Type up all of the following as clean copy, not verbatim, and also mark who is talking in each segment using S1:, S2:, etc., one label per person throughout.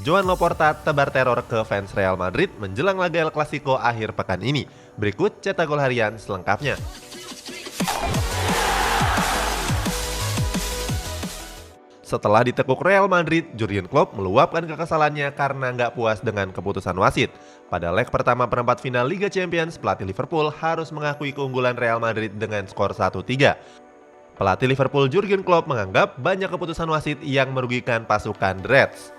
S1: Joan Laporta tebar teror ke fans Real Madrid menjelang laga El Clasico akhir pekan ini. Berikut cetak gol harian selengkapnya. Setelah ditekuk Real Madrid, Jurgen Klopp meluapkan kekesalannya karena nggak puas dengan keputusan wasit. Pada leg pertama perempat final Liga Champions, pelatih Liverpool harus mengakui keunggulan Real Madrid dengan skor 1-3. Pelatih Liverpool Jurgen Klopp menganggap banyak keputusan wasit yang merugikan pasukan The Reds.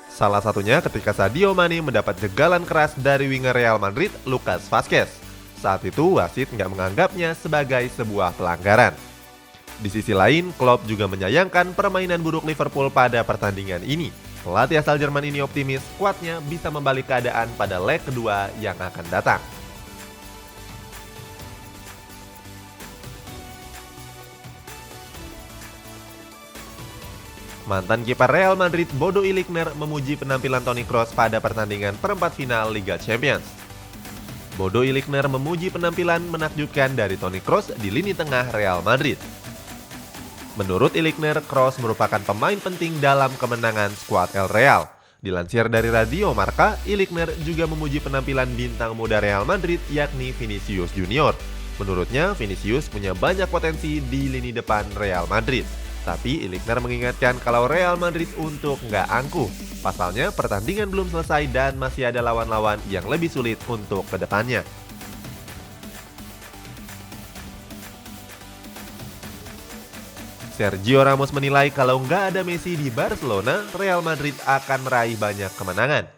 S1: Salah satunya ketika Sadio Mane mendapat jegalan keras dari winger Real Madrid, Lucas Vazquez. Saat itu wasit nggak menganggapnya sebagai sebuah pelanggaran. Di sisi lain, Klopp juga menyayangkan permainan buruk Liverpool pada pertandingan ini. Pelatih asal Jerman ini optimis skuadnya bisa membalik keadaan pada leg kedua yang akan datang. Mantan kiper Real Madrid Bodo Illingner memuji penampilan Toni Kroos pada pertandingan perempat final Liga Champions. Bodo Illingner memuji penampilan menakjubkan dari Toni Kroos di lini tengah Real Madrid. Menurut Illingner, Kroos merupakan pemain penting dalam kemenangan skuad El Real. Dilansir dari Radio Marca, Illingner juga memuji penampilan bintang muda Real Madrid yakni Vinicius Junior. Menurutnya, Vinicius punya banyak potensi di lini depan Real Madrid. Tapi Illingner mengingatkan kalau Real Madrid untuk nggak angkuh. Pasalnya, pertandingan belum selesai dan masih ada lawan-lawan yang lebih sulit untuk kedepannya. Sergio Ramos menilai kalau nggak ada Messi di Barcelona, Real Madrid akan meraih banyak kemenangan.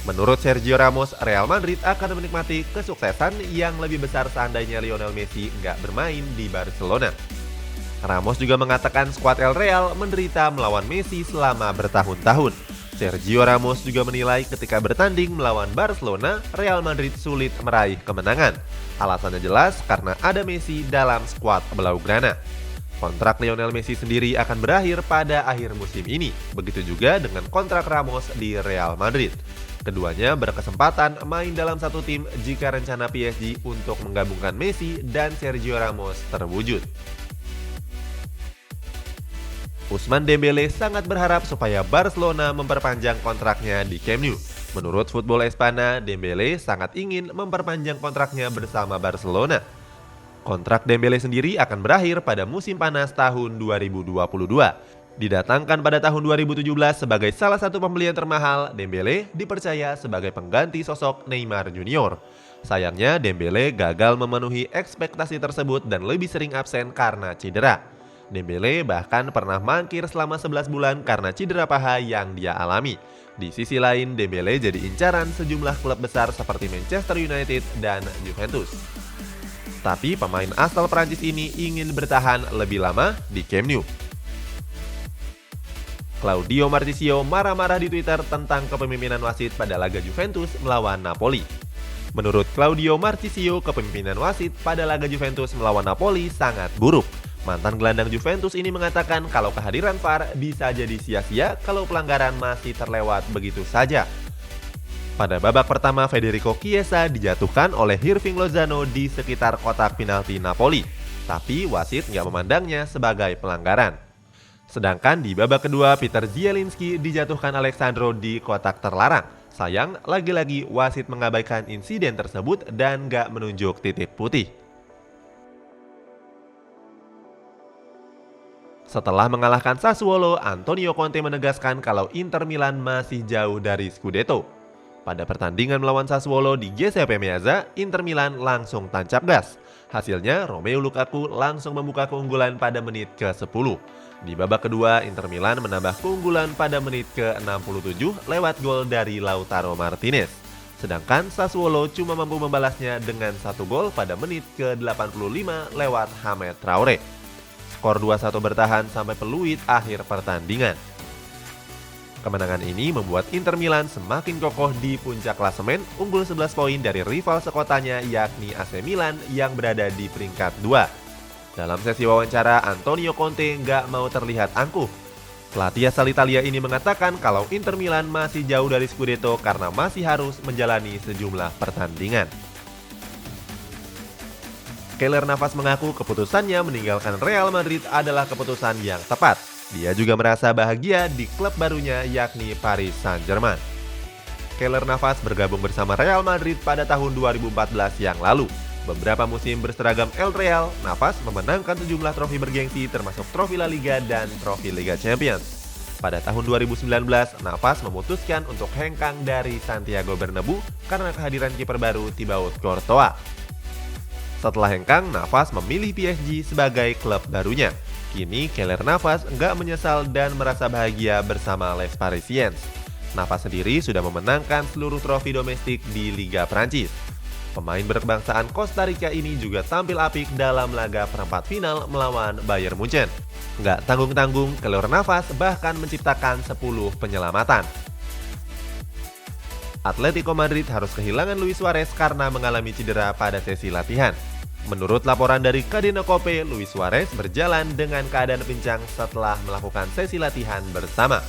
S1: Menurut Sergio Ramos, Real Madrid akan menikmati kesuksesan yang lebih besar seandainya Lionel Messi nggak bermain di Barcelona. Ramos juga mengatakan skuad El Real menderita melawan Messi selama bertahun-tahun. Sergio Ramos juga menilai ketika bertanding melawan Barcelona, Real Madrid sulit meraih kemenangan. Alasannya jelas karena ada Messi dalam skuad Blaugrana. Kontrak Lionel Messi sendiri akan berakhir pada akhir musim ini. Begitu juga dengan kontrak Ramos di Real Madrid. Keduanya berkesempatan main dalam satu tim jika rencana PSG untuk menggabungkan Messi dan Sergio Ramos terwujud. Ousmane Dembélé sangat berharap supaya Barcelona memperpanjang kontraknya di Camp Nou. Menurut Football Espana, Dembélé sangat ingin memperpanjang kontraknya bersama Barcelona. Kontrak Dembélé sendiri akan berakhir pada musim panas tahun 2022. Didatangkan pada tahun 2017 sebagai salah satu pembelian termahal, Dembélé dipercaya sebagai pengganti sosok Neymar Junior. Sayangnya Dembélé gagal memenuhi ekspektasi tersebut dan lebih sering absen karena cedera. Dembélé bahkan pernah mangkir selama 11 bulan karena cedera paha yang dia alami. Di sisi lain, Dembélé jadi incaran sejumlah klub besar seperti Manchester United dan Juventus. Tapi pemain asal Prancis ini ingin bertahan lebih lama di Camp Nou. Claudio Marchisio marah-marah di Twitter tentang kepemimpinan wasit pada laga Juventus melawan Napoli. Menurut Claudio Marchisio, kepemimpinan wasit pada laga Juventus melawan Napoli sangat buruk. Mantan gelandang Juventus ini mengatakan kalau kehadiran VAR bisa jadi sia-sia kalau pelanggaran masih terlewat begitu saja. Pada babak pertama, Federico Chiesa dijatuhkan oleh Hirving Lozano di sekitar kotak penalti Napoli. Tapi wasit nggak memandangnya sebagai pelanggaran. Sedangkan di babak kedua, Peter Zielinski dijatuhkan Alexandro di kotak terlarang. Sayang, lagi-lagi wasit mengabaikan insiden tersebut dan nggak menunjuk titik putih. Setelah mengalahkan Sassuolo, Antonio Conte menegaskan kalau Inter Milan masih jauh dari Scudetto. Pada pertandingan melawan Sassuolo di Giuseppe Meazza, Inter Milan langsung tancap gas. Hasilnya, Romelu Lukaku langsung membuka keunggulan pada menit ke-10. Di babak kedua, Inter Milan menambah keunggulan pada menit ke-67 lewat gol dari Lautaro Martinez. Sedangkan Sassuolo cuma mampu membalasnya dengan 1 gol pada menit ke-85 lewat Hamed Traore. Skor 2-1 bertahan sampai peluit akhir pertandingan. Kemenangan ini membuat Inter Milan semakin kokoh di puncak klasemen, unggul 11 poin dari rival sekotanya yakni AC Milan yang berada di peringkat 2. Dalam sesi wawancara, Antonio Conte nggak mau terlihat angkuh. Pelatih asal Italia ini mengatakan kalau Inter Milan masih jauh dari Scudetto karena masih harus menjalani sejumlah pertandingan. Keylor Navas mengaku keputusannya meninggalkan Real Madrid adalah keputusan yang tepat. Dia juga merasa bahagia di klub barunya yakni Paris Saint-Germain. Keylor Navas bergabung bersama Real Madrid pada tahun 2014 yang lalu. Beberapa musim berseragam El Real, Navas memenangkan sejumlah trofi bergengsi termasuk trofi La Liga dan trofi Liga Champions. Pada tahun 2019, Navas memutuskan untuk hengkang dari Santiago Bernabeu karena kehadiran kiper baru Thibaut Courtois. Setelah hengkang, Navas memilih PSG sebagai klub barunya. Kini Keylor Navas nggak menyesal dan merasa bahagia bersama Les Parisiens. Navas sendiri sudah memenangkan seluruh trofi domestik di Liga Prancis. Pemain berkebangsaan Costa Rica ini juga tampil apik dalam laga perempat final melawan Bayern Munchen. Nggak tanggung-tanggung, Keylor Navas bahkan menciptakan 10 penyelamatan. Atletico Madrid harus kehilangan Luis Suarez karena mengalami cedera pada sesi latihan. Menurut laporan dari Cadena Cope, Luis Suarez berjalan dengan keadaan pincang setelah melakukan sesi latihan bersama.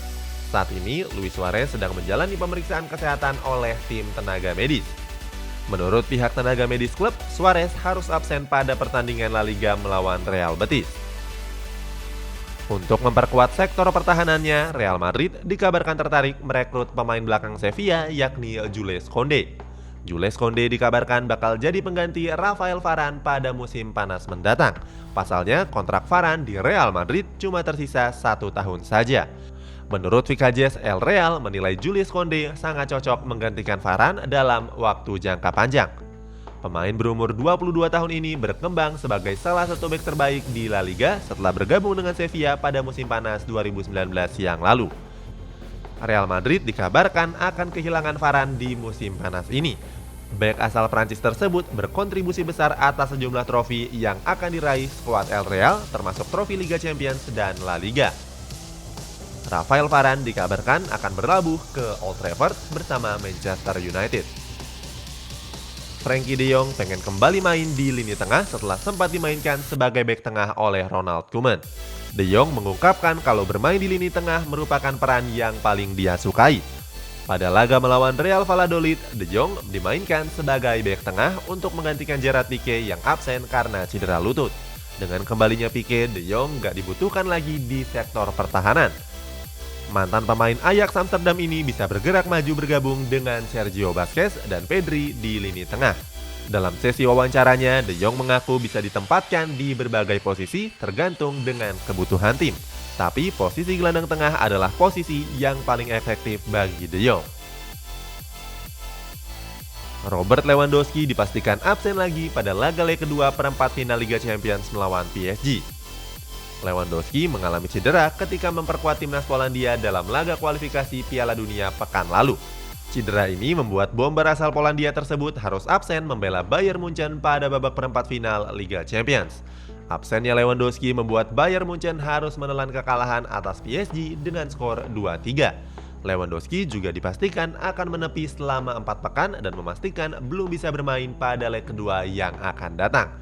S1: Saat ini, Luis Suarez sedang menjalani pemeriksaan kesehatan oleh tim tenaga medis. Menurut pihak tenaga medis klub, Suarez harus absen pada pertandingan La Liga melawan Real Betis. Untuk memperkuat sektor pertahanannya, Real Madrid dikabarkan tertarik merekrut pemain belakang Sevilla yakni Jules Koundé. Jules Koundé dikabarkan bakal jadi pengganti Rafael Varane pada musim panas mendatang. Pasalnya, kontrak Varane di Real Madrid cuma tersisa 1 tahun saja. Menurut Vicajes, El Real menilai Jules Koundé sangat cocok menggantikan Varane dalam waktu jangka panjang. Pemain berumur 22 tahun ini berkembang sebagai salah satu bek terbaik di La Liga setelah bergabung dengan Sevilla pada musim panas 2019 yang lalu. Real Madrid dikabarkan akan kehilangan Varane di musim panas ini. Bek asal Prancis tersebut berkontribusi besar atas sejumlah trofi yang akan diraih skuad El Real, termasuk trofi Liga Champions dan La Liga. Rafael Varane dikabarkan akan berlabuh ke Old Trafford bersama Manchester United. Frenkie de Jong pengen kembali main di lini tengah setelah sempat dimainkan sebagai bek tengah oleh Ronald Koeman. De Jong mengungkapkan kalau bermain di lini tengah merupakan peran yang paling dia sukai. Pada laga melawan Real Valladolid, De Jong dimainkan sebagai bek tengah untuk menggantikan Gerard Pique yang absen karena cedera lutut. Dengan kembalinya Pique, De Jong gak dibutuhkan lagi di sektor pertahanan. Mantan pemain Ajax Amsterdam ini bisa bergerak maju bergabung dengan Sergio Busquets dan Pedri di lini tengah. Dalam sesi wawancaranya, De Jong mengaku bisa ditempatkan di berbagai posisi tergantung dengan kebutuhan tim. Tapi posisi gelandang tengah adalah posisi yang paling efektif bagi De Jong. Robert Lewandowski dipastikan absen lagi pada laga leg kedua perempat final Liga Champions melawan PSG. Lewandowski mengalami cedera ketika memperkuat timnas Polandia dalam laga kualifikasi Piala Dunia pekan lalu. Cedera ini membuat bomber asal Polandia tersebut harus absen membela Bayern Munchen pada babak perempat final Liga Champions. Absennya Lewandowski membuat Bayern Munchen harus menelan kekalahan atas PSG dengan skor 2-3. Lewandowski juga dipastikan akan menepi selama 4 pekan dan memastikan belum bisa bermain pada leg kedua yang akan datang.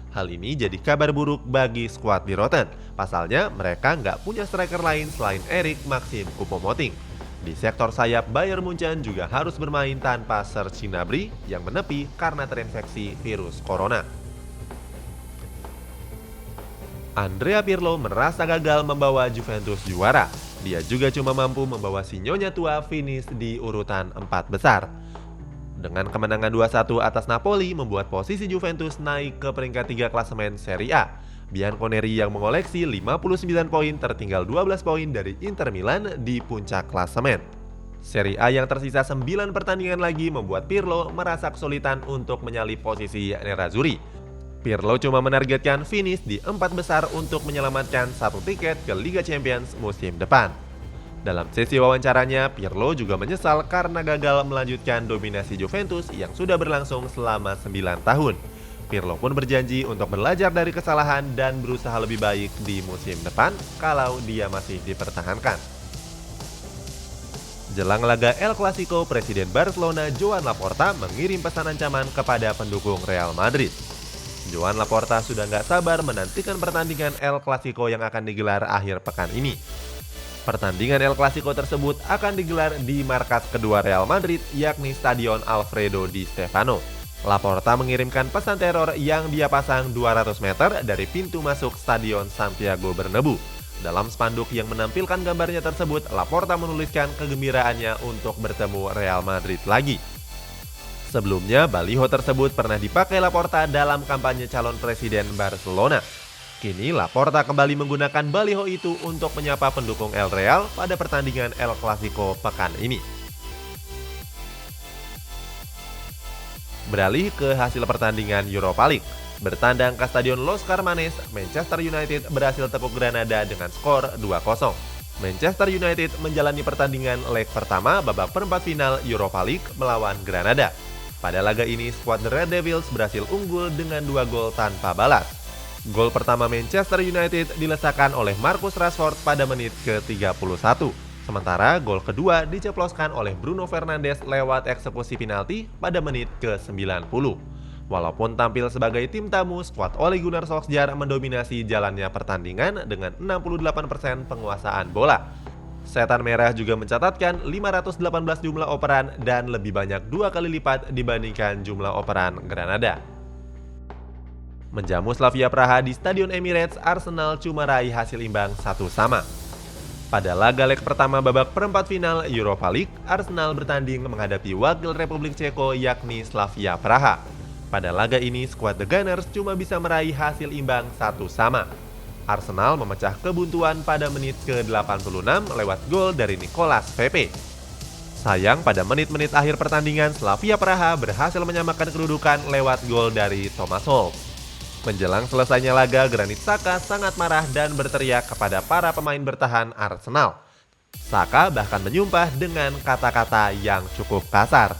S1: Hal ini jadi kabar buruk bagi skuad Biroten. Pasalnya mereka nggak punya striker lain selain Erik Maxim Choupo-Moting. Di sektor sayap, Bayern Munchen juga harus bermain tanpa Serge Gnabry yang menepi karena terinfeksi virus corona. Andrea Pirlo merasa gagal membawa Juventus juara. Dia juga cuma mampu membawa si nyonya tua finish di urutan 4 besar. Dengan kemenangan 2-1 atas Napoli membuat posisi Juventus naik ke peringkat 3 klasemen Serie A. Bianconeri yang mengoleksi 59 poin tertinggal 12 poin dari Inter Milan di puncak klasemen. Serie A yang tersisa 9 pertandingan lagi membuat Pirlo merasa kesulitan untuk menyalip posisi Nerazzurri. Pirlo cuma menargetkan finish di 4 besar untuk menyelamatkan 1 tiket ke Liga Champions musim depan. Dalam sesi wawancaranya, Pirlo juga menyesal karena gagal melanjutkan dominasi Juventus yang sudah berlangsung selama 9 tahun. Pirlo pun berjanji untuk belajar dari kesalahan dan berusaha lebih baik di musim depan kalau dia masih dipertahankan. Jelang laga El Clasico, Presiden Barcelona Joan Laporta mengirim pesan ancaman kepada pendukung Real Madrid. Joan Laporta sudah nggak sabar menantikan pertandingan El Clasico yang akan digelar akhir pekan ini. Pertandingan El Clasico tersebut akan digelar di markas kedua Real Madrid, yakni Stadion Alfredo Di Stéfano. Laporta mengirimkan pesan teror yang dia pasang 200 meter dari pintu masuk Stadion Santiago Bernabeu. Dalam spanduk yang menampilkan gambarnya tersebut, Laporta menuliskan kegembiraannya untuk bertemu Real Madrid lagi. Sebelumnya, baliho tersebut pernah dipakai Laporta dalam kampanye calon presiden Barcelona. Kini Laporta kembali menggunakan baliho itu untuk menyapa pendukung El Real pada pertandingan El Clasico pekan ini. Beralih ke hasil pertandingan Europa League. Bertandang ke Stadion Los Carmanes, Manchester United berhasil tepuk Granada dengan skor 2-0. Manchester United menjalani pertandingan leg pertama babak perempat final Europa League melawan Granada. Pada laga ini, skuad The Red Devils berhasil unggul dengan 2 gol tanpa balas. Gol pertama Manchester United dilesakan oleh Marcus Rashford pada menit ke-31. Sementara gol kedua diceploskan oleh Bruno Fernandes lewat eksekusi penalti pada menit ke-90. Walaupun tampil sebagai tim tamu, skuad Ole Gunnar Solskjaer mendominasi jalannya pertandingan dengan 68% penguasaan bola. Setan Merah juga mencatatkan 518 jumlah operan dan lebih banyak 2 kali lipat dibandingkan jumlah operan Granada. Menjamu Slavia Praha di Stadion Emirates, Arsenal cuma raih hasil imbang 1-1. Pada laga leg pertama babak perempat final Europa League, Arsenal bertanding menghadapi wakil Republik Ceko yakni Slavia Praha. Pada laga ini, skuad The Gunners cuma bisa meraih hasil imbang 1-1. Arsenal memecah kebuntuan pada menit ke-86 lewat gol dari Nicolas Pepe. Sayang, pada menit-menit akhir pertandingan, Slavia Praha berhasil menyamakan kedudukan lewat gol dari Thomas Holtz. Menjelang selesainya laga, Granit Xhaka sangat marah dan berteriak kepada para pemain bertahan Arsenal. Xhaka bahkan menyumpah dengan kata-kata yang cukup kasar.